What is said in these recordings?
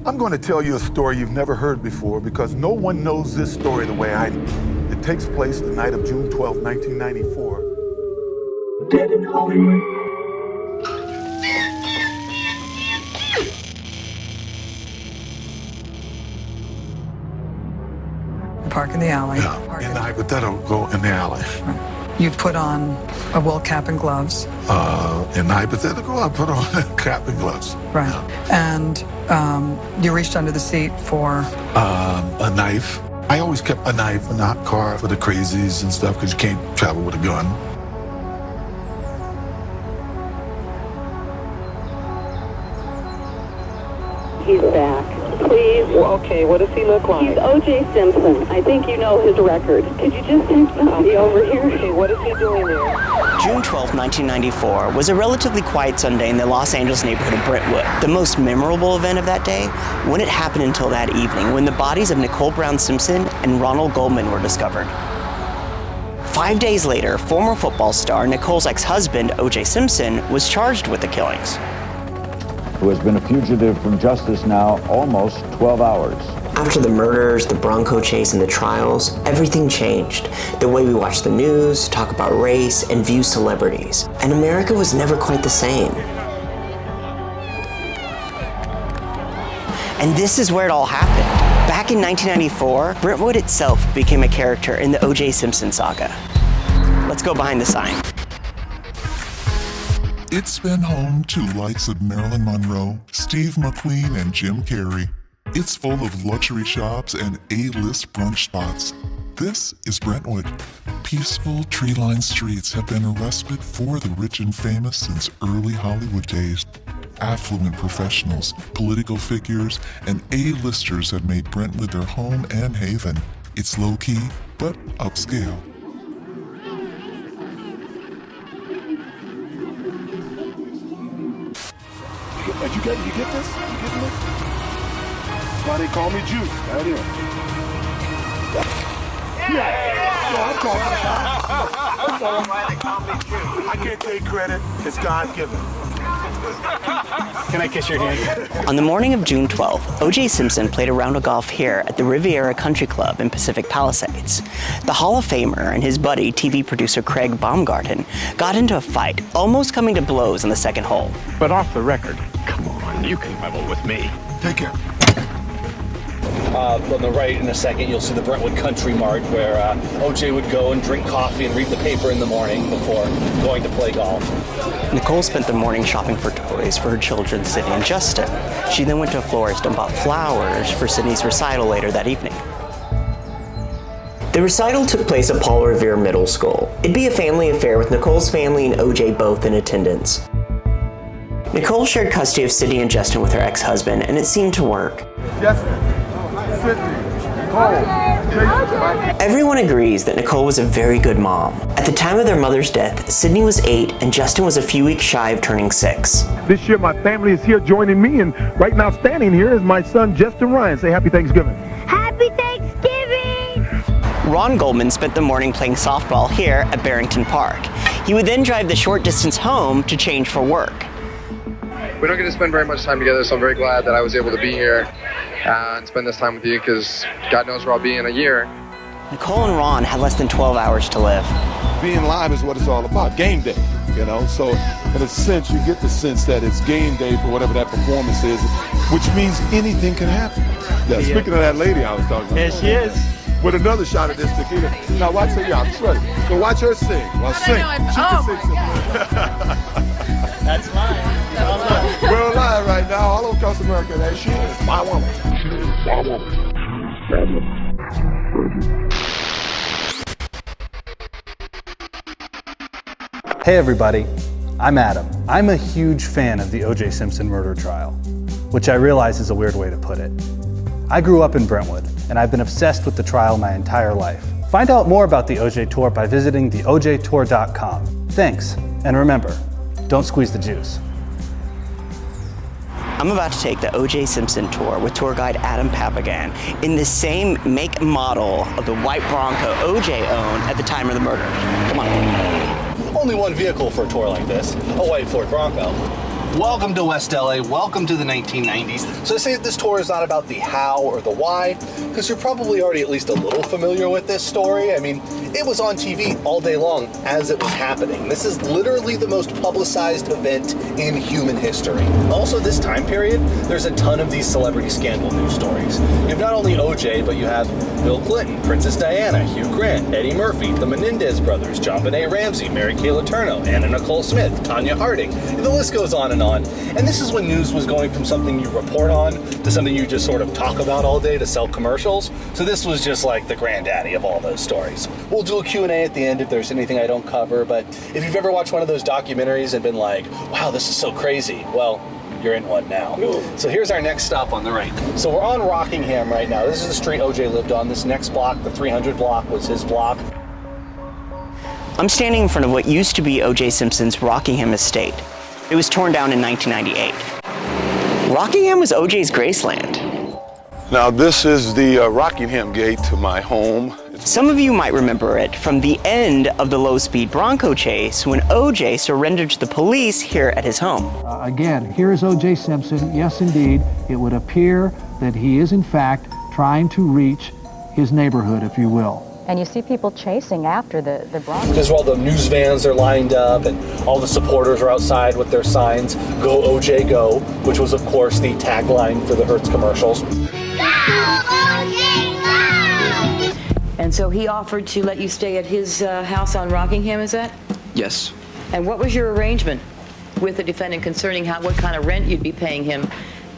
I'm going to tell you a story you've never heard before because no one knows this story the way I do. It takes place the night of June 12, 1994. Dead in Hollywood. Park in the alley. Yeah, in the hypothetical, in the alley. You put on a wool cap and gloves. In the hypothetical, I put on a cap and gloves. Right. Yeah. And you reached under the seat for? A knife. I always kept a knife in the hot car for the crazies and stuff because you can't travel with a gun. He's back. Please. Well, okay, what does he look like? He's OJ Simpson. I think you know his record. Could you just take me over here? Okay, what is he doing there? June 12, 1994 was a relatively quiet Sunday in the Los Angeles neighborhood of Brentwood. The most memorable event of that day wouldn't happen until that evening when the bodies of Nicole Brown Simpson and Ronald Goldman were discovered. 5 days later, former football star Nicole's ex-husband, OJ Simpson, was charged with the killings. Who has been a fugitive from justice now almost 12 hours. After the murders, the Bronco chase, and the trials, everything changed. The way we watch the news, talk about race, and view celebrities. And America was never quite the same. And this is where it all happened. Back in 1994, Brentwood itself became a character in the OJ Simpson saga. Let's go behind the sign. It's been home to likes of Marilyn Monroe, Steve McQueen, and Jim Carrey. It's full of luxury shops and A-list brunch spots. This is Brentwood. Peaceful, tree-lined streets have been a respite for the rich and famous since early Hollywood days. Affluent professionals, political figures, and A-listers have made Brentwood their home and haven. It's low-key, but upscale. You get this? You getting this? That's why they call me Juice. Right here. Yeah, I'm calling. Why they call me Juice? I can't take credit. It's God-given. Can I kiss your hand? On the morning of June 12th, OJ Simpson played a round of golf here at the Riviera Country Club in Pacific Palisades. The Hall of Famer and his buddy, TV producer Craig Baumgarten, got into a fight, almost coming to blows on the second hole. But off the record, come on, you can level with me. Take care. On the right in a second, you'll see the Brentwood Country Mart where OJ would go and drink coffee and read the paper in the morning before going to play golf. Nicole spent the morning shopping for toys for her children, Sydney and Justin. She then went to a florist and bought flowers for Sydney's recital later that evening. The recital took place at Paul Revere Middle School. It'd be a family affair with Nicole's family and OJ both in attendance. Nicole shared custody of Sydney and Justin with her ex-husband, and it seemed to work. Justin. Everyone agrees that Nicole was a very good mom. At the time of their mother's death, Sydney was 8 and Justin was a few weeks shy of turning 6. This year my family is here joining me, and right now standing here is my son Justin Ryan. Say happy Thanksgiving. Happy Thanksgiving! Ron Goldman spent the morning playing softball here at Barrington Park. He would then drive the short distance home to change for work. We don't get to spend very much time together, so I'm very glad that I was able to be here and spend this time with you, because God knows where I'll be in a year. Nicole and Ron had less than 12 hours to live. Being live is what it's all about, game day, you know? So in a sense, you get the sense that it's game day for whatever that performance is, which means anything can happen. Yeah, speaking of that lady I was talking about. Yes, she is. With another shot of this tequila. Now watch her, I'm ready. So watch her sing. Well, sing. She can sing something. That's mine. We're alive right now, all across America. That she is my woman. She is my woman. Hey everybody, I'm Adam. I'm a huge fan of the OJ Simpson murder trial, which I realize is a weird way to put it. I grew up in Brentwood, and I've been obsessed with the trial my entire life. Find out more about the OJ Tour by visiting theojtour.com. Thanks, and remember, don't squeeze the juice. I'm about to take the OJ Simpson tour with tour guide Adam Papagan in the same make and model of the white Bronco OJ owned at the time of the murder. Come on. Only one vehicle for a tour like this, a white Ford Bronco. Welcome to West LA, welcome to the 1990s. So I say that this tour is not about the how or the why, because you're probably already at least a little familiar with this story. I mean, it was on TV all day long as it was happening. This is literally the most publicized event in human history. Also, this time period, there's a ton of these celebrity scandal news stories. You have not only OJ, but you have Bill Clinton, Princess Diana, Hugh Grant, Eddie Murphy, the Menendez brothers, John Benet Ramsey, Mary Kay Letourneau, Anna Nicole Smith, Tonya Harding. The list goes on and on. And this is when news was going from something you report on to something you just sort of talk about all day to sell commercials. So this was just like the granddaddy of all those stories. We'll do a Q&A at the end if there's anything I don't cover, but if you've ever watched one of those documentaries and been like, wow, this is so crazy, well, you're in one now. So here's our next stop on the right. So we're on Rockingham right now. This is the street OJ lived on. This next block, the 300 block, was his block. I'm standing in front of what used to be OJ Simpson's Rockingham estate. It was torn down in 1998. Rockingham was OJ's Graceland. Now this is the Rockingham gate to my home. Some of you might remember it from the end of the low-speed Bronco chase when OJ surrendered to the police here at his home. Again, here is OJ Simpson. Yes, indeed, it would appear that he is in fact trying to reach his neighborhood, if you will. And you see people chasing after the Bronco. Because all the news vans are lined up and all the supporters are outside with their signs, "Go OJ Go," which was of course the tagline for the Hertz commercials. Go, OJ, go! And so he offered to let you stay at his house on Rockingham, is that? Yes. And what was your arrangement with the defendant concerning what kind of rent you'd be paying him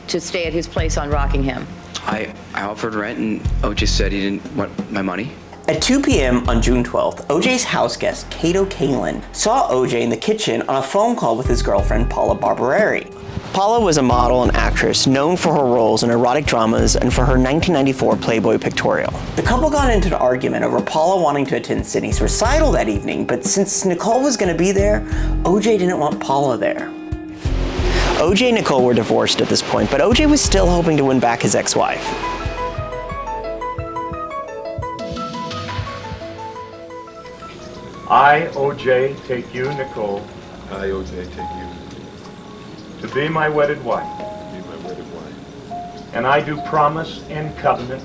to stay at his place on Rockingham? I offered rent and OJ said he didn't want my money. At 2 p.m. on June 12th, OJ's house guest, Cato Kalin, saw OJ in the kitchen on a phone call with his girlfriend, Paula Barbereri. Paula was a model and actress known for her roles in erotic dramas and for her 1994 Playboy pictorial. The couple got into an argument over Paula wanting to attend Sydney's recital that evening, but since Nicole was going to be there, OJ didn't want Paula there. OJ and Nicole were divorced at this point, but OJ was still hoping to win back his ex-wife. I, OJ, take you, Nicole. I, OJ, take you to be my wedded wife. to be my wedded wife. And I do promise and covenant.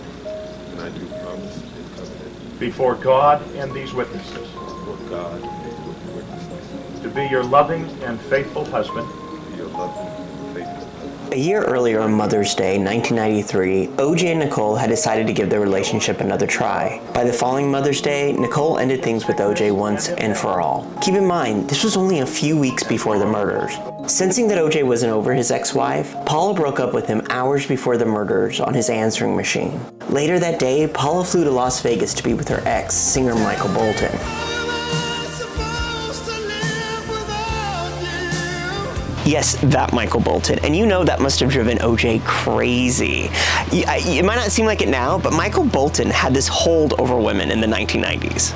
And I do promise and covenant. Before God and these witnesses. Before God and these witnesses. To be your loving and faithful husband. To be your loving and faithful husband. A year earlier on Mother's Day, 1993, OJ and Nicole had decided to give their relationship another try. By the following Mother's Day, Nicole ended things with OJ once and for all. Keep in mind, this was only a few weeks before the murders. Sensing that OJ wasn't over his ex-wife, Paula broke up with him hours before the murders on his answering machine. Later that day, Paula flew to Las Vegas to be with her ex, singer Michael Bolton. Yes, that Michael Bolton. And you know that must have driven OJ crazy. It might not seem like it now, but Michael Bolton had this hold over women in the 1990s.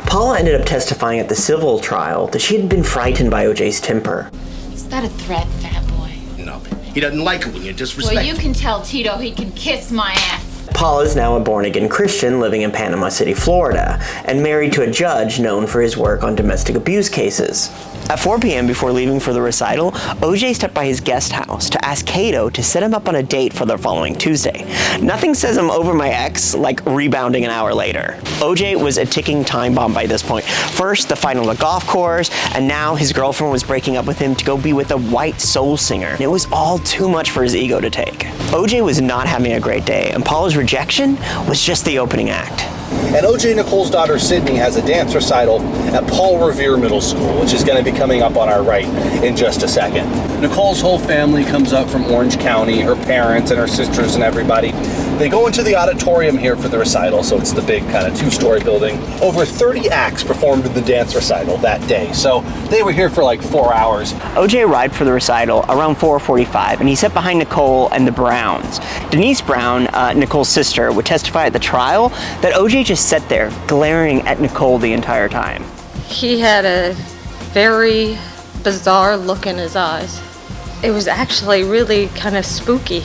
Paula ended up testifying at the civil trial that she had been frightened by OJ's temper. Is that a threat, fat boy? No, he doesn't like it when you're disrespectful. Well, you can tell Tito he can kiss my ass. Paula is now a born-again Christian living in Panama City, Florida, and married to a judge known for his work on domestic abuse cases. At 4 p.m. before leaving for the recital, OJ stopped by his guest house to ask Cato to set him up on a date for the following Tuesday. Nothing says I'm over my ex like rebounding an hour later. OJ was a ticking time bomb by this point. First, the fight on the golf course, and now his girlfriend was breaking up with him to go be with a white soul singer. It was all too much for his ego to take. OJ was not having a great day, and Paula's rejection was just the opening act. And OJ Nicole's daughter Sydney has a dance recital at Paul Revere Middle School, which is going to be coming up on our right in just a second. Nicole's whole family comes up from Orange County, her parents and her sisters and everybody. They go into the auditorium here for the recital, so it's the big kind of two-story building. Over 30 acts performed in the dance recital that day, so they were here for like 4 hours. OJ arrived for the recital around 4:45, and he sat behind Nicole and the Browns. Denise Brown, Nicole's sister, would testify at the trial that OJ just sat there glaring at Nicole the entire time. He had a very bizarre look in his eyes. It was actually really kind of spooky.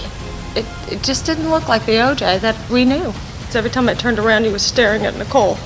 It just didn't look like the OJ that we knew. So every time I turned around, he was staring at Nicole.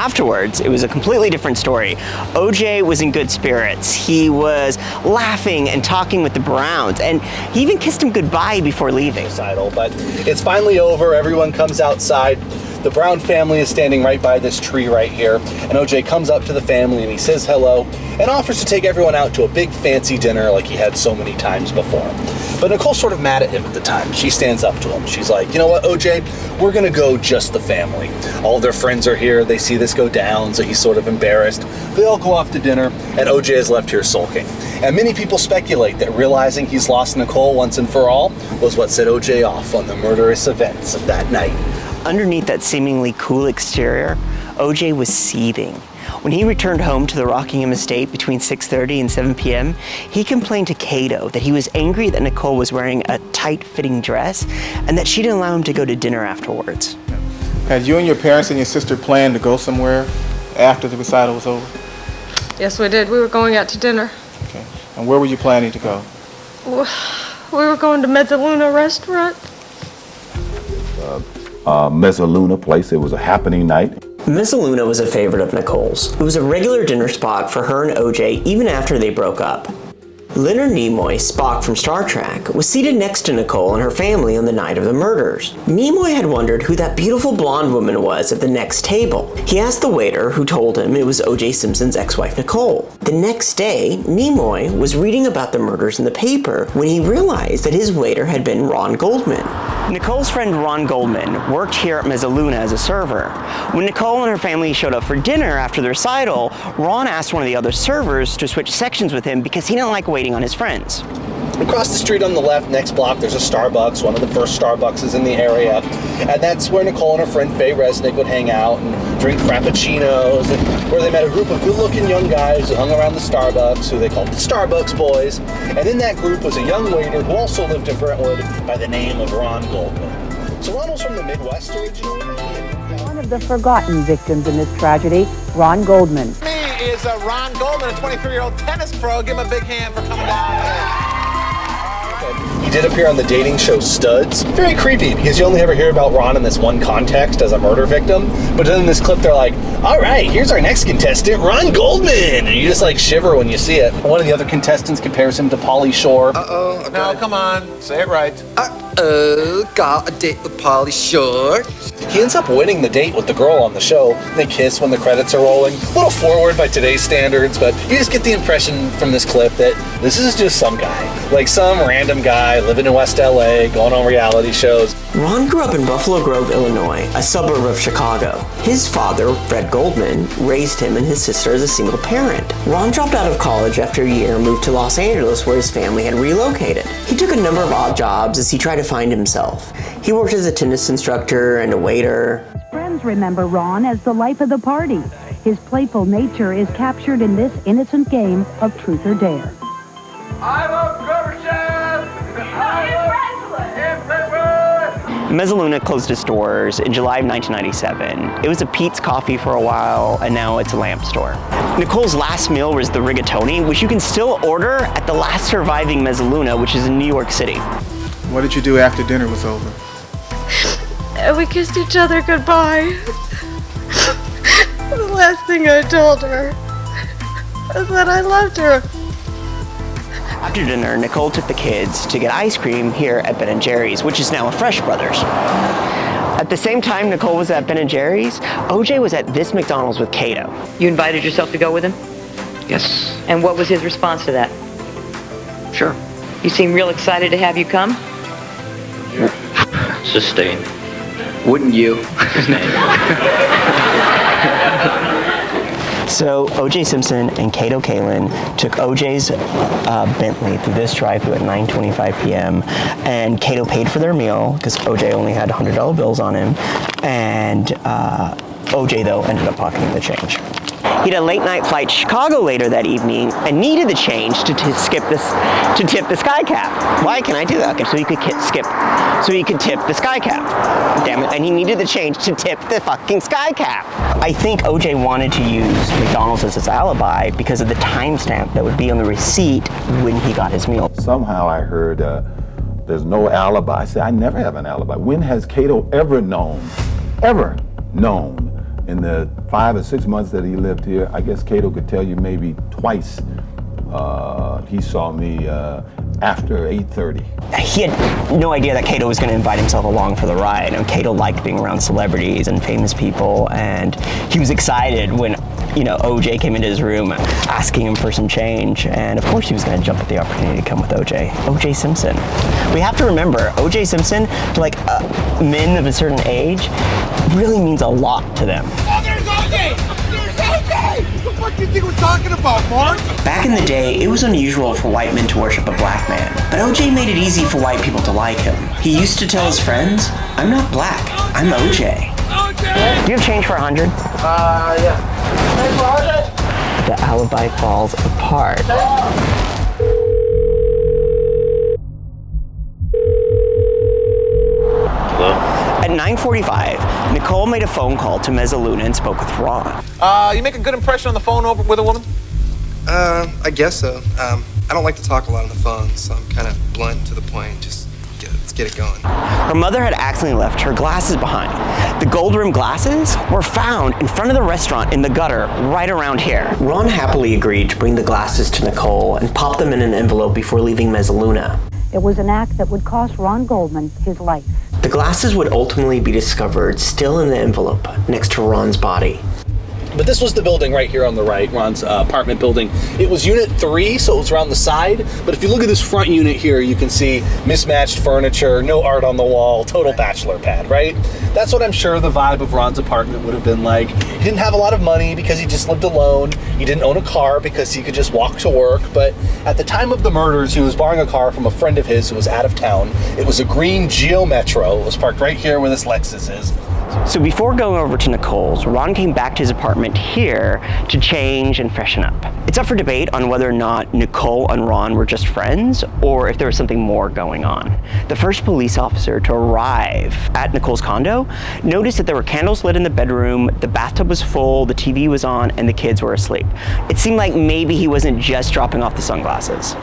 afterwards, it was a completely different story. OJ was in good spirits. He was laughing and talking with the Browns, and he even kissed him goodbye before leaving. But it's finally over. Everyone comes outside. The Brown family is standing right by this tree right here, and OJ comes up to the family and he says hello and offers to take everyone out to a big fancy dinner like he had so many times before. But Nicole's sort of mad at him at the time. She stands up to him. She's like, you know what, OJ, we're gonna go just the family. All their friends are here. They see this go down, so he's sort of embarrassed. They all go off to dinner, and OJ is left here sulking. And many people speculate that realizing he's lost Nicole once and for all was what set OJ off on the murderous events of that night. Underneath that seemingly cool exterior, OJ was seething. When he returned home to the Rockingham estate between 6:30 and 7 p.m., he complained to Cato that he was angry that Nicole was wearing a tight-fitting dress and that she didn't allow him to go to dinner afterwards. Had you and your parents and your sister planned to go somewhere after the recital was over? Yes, we did. We were going out to dinner. Okay. And where were you planning to go? We were going to Mezzaluna restaurant. Mezzaluna place. It was a happening night. Mezzaluna was a favorite of Nicole's. It was a regular dinner spot for her and OJ even after they broke up. Leonard Nimoy, Spock from Star Trek, was seated next to Nicole and her family on the night of the murders. Nimoy had wondered who that beautiful blonde woman was at the next table. He asked the waiter, who told him it was OJ Simpson's ex-wife Nicole. The next day, Nimoy was reading about the murders in the paper when he realized that his waiter had been Ron Goldman. Nicole's friend Ron Goldman worked here at Mezzaluna as a server. When Nicole and her family showed up for dinner after the recital, Ron asked one of the other servers to switch sections with him because he didn't like waiting on his friends. Across the street on the left, next block, there's a Starbucks, one of the first Starbucks in the area. And that's where Nicole and her friend Faye Resnick would hang out and drink frappuccinos, and where they met a group of good-looking young guys who hung around the Starbucks, who they called the Starbucks Boys. And in that group was a young waiter who also lived in Brentwood by the name of Ron Goldman. So Ron was from the Midwest originally. One of the forgotten victims in this tragedy, Ron Goldman. Is Ron Goldman, a 23-year-old tennis pro. Give him a big hand for coming down here. He did appear on the dating show Studs. Very creepy, because you only ever hear about Ron in this one context as a murder victim. But then in this clip, they're like, all right, here's our next contestant, Ron Goldman. And you just like shiver when you see it. One of the other contestants compares him to Pauly Shore. Uh-oh. No, come on. Say it right. Got a date with Pauly Shore. He ends up winning the date with the girl on the show. They kiss when the credits are rolling. A little forward by today's standards, but you just get the impression from this clip that this is just some guy. Like some random guy living in West LA, going on reality shows. Ron grew up in Buffalo Grove, Illinois, a suburb of Chicago. His father, Fred Goldman, raised him and his sister as a single parent. Ron dropped out of college after a year and moved to Los Angeles, where his family had relocated. He took a number of odd jobs as he tried to find himself. He worked as a tennis instructor and a waiter. His friends remember Ron as the life of the party. His playful nature is captured in this innocent game of truth or dare. I love Mezzaluna closed its doors in July of 1997. It was a Pete's Coffee for a while, and now it's a lamp store. Nicole's last meal was the rigatoni, which you can still order at the last surviving Mezzaluna, which is in New York City. What did you do after dinner was over? We kissed each other goodbye. The last thing I told her was that I loved her. After dinner, Nicole took the kids to get ice cream here at Ben & Jerry's, which is now a Fresh Brothers. At the same time Nicole was at Ben & Jerry's, OJ was at this McDonald's with Cato. You invited yourself to go with him? Yes. And what was his response to that? Sure. You seem real excited to have you come? Sustained. Wouldn't you? So OJ Simpson and Cato Kalin took OJ's Bentley through this drive-thru at 9:25 p.m. and Cato paid for their meal because OJ only had $100 bills on him, and OJ though ended up pocketing the change. He had a late night flight to Chicago later that evening and needed the change to tip the sky cap. Why can I do that? Okay, so he could tip the sky cap. Damn it, and he needed the change to tip the fucking sky cap. I think OJ wanted to use McDonald's as his alibi because of the timestamp that would be on the receipt when he got his meal. Somehow I heard there's no alibi. I said, I never have an alibi. When has Cato ever known In the 5 or 6 months that he lived here, I guess Cato could tell you maybe twice he saw me after 8:30. He had no idea that Cato was going to invite himself along for the ride. And Cato liked being around celebrities and famous people, and he was excited when, OJ came into his room asking him for some change, and of course he was going to jump at the opportunity to come with OJ Simpson. We have to remember, OJ Simpson, like men of a certain age, really means a lot to them. Oh, there's OJ! There's OJ! What the fuck do you think we're talking about, Mark? Back in the day, it was unusual for white men to worship a black man, but OJ made it easy for white people to like him. He used to tell his friends, "I'm not black, I'm OJ." Do you have change for 100? Yeah. Change for 100? The alibi falls apart. Hello? At 9:45, Nicole made a phone call to Mezzaluna and spoke with Ron. You make a good impression on the phone with a woman? I guess so. I don't like to talk a lot on the phone, so I'm kind of blunt to the point. Let's get it going. Her mother had accidentally left her glasses behind. The gold rimmed glasses were found in front of the restaurant in the gutter right around here. Ron happily agreed to bring the glasses to Nicole and pop them in an envelope before leaving Mezzaluna. It was an act that would cost Ron Goldman his life. The glasses would ultimately be discovered still in the envelope next to Ron's body. But this was the building right here on the right, Ron's apartment building. It was unit 3, so it was around the side. But if you look at this front unit here, you can see mismatched furniture, no art on the wall, total bachelor pad, right? That's what I'm sure the vibe of Ron's apartment would have been like. He didn't have a lot of money because he just lived alone. He didn't own a car because he could just walk to work. But at the time of the murders, he was borrowing a car from a friend of his who was out of town. It was a green Geo Metro. It was parked right here where this Lexus is. So before going over to Nicole's, Ron came back to his apartment here to change and freshen up. It's up for debate on whether or not Nicole and Ron were just friends or if there was something more going on. The first police officer to arrive at Nicole's condo noticed that there were candles lit in the bedroom, the bathtub was full, the TV was on, and the kids were asleep. It seemed like maybe he wasn't just dropping off the sunglasses.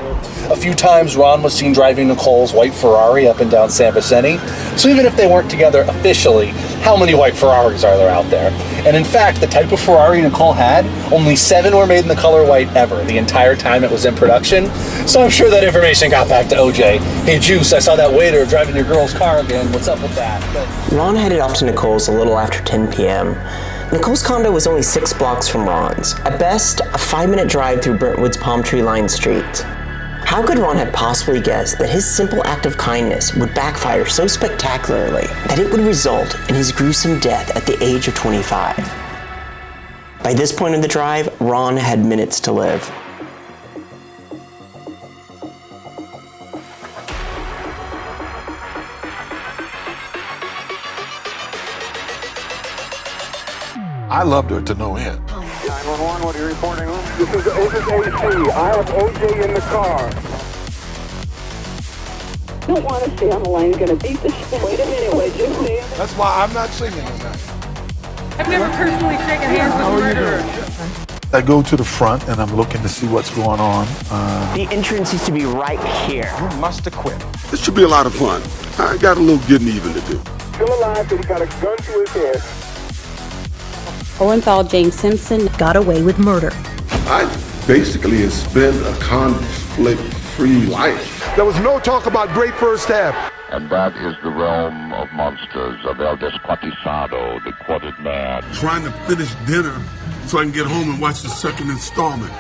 A few times Ron was seen driving Nicole's white Ferrari up and down San Vicente. So even if they weren't together officially, how many white Ferraris are there out there? And in fact, the type of Ferrari Nicole had, only 7 were made in the color white ever, the entire time it was in production. So I'm sure that information got back to OJ. Hey Juice, I saw that waiter driving your girl's car again. What's up with that? But Ron headed off to Nicole's a little after 10 p.m. Nicole's condo was only 6 blocks from Ron's. At best, a 5-minute drive through Brentwood's palm tree-lined streets. How could Ron have possibly guessed that his simple act of kindness would backfire so spectacularly that it would result in his gruesome death at the age of 25? By this point in the drive, Ron had minutes to live. I loved her to no end. 911, what are you reporting on? This is AC. I have OJ in the car. I don't want to stay on the line. You're going to beat the shit. Wait a minute, wait, just stay. That's why I'm not singing tonight. I've never personally shaken hands with a murderer. I go to the front and I'm looking to see what's going on. The entrance used to be right here. You must have quit. This should be a lot of fun. I got a little getting even to do. Still alive, but he got a gun to his head. Orenthal James Simpson got away with murder. I basically have spent a conflict-free life. There was no talk about great first half. And that is the realm of monsters, of El Descuartizado, the quartered man. Trying to finish dinner so I can get home and watch the second installment.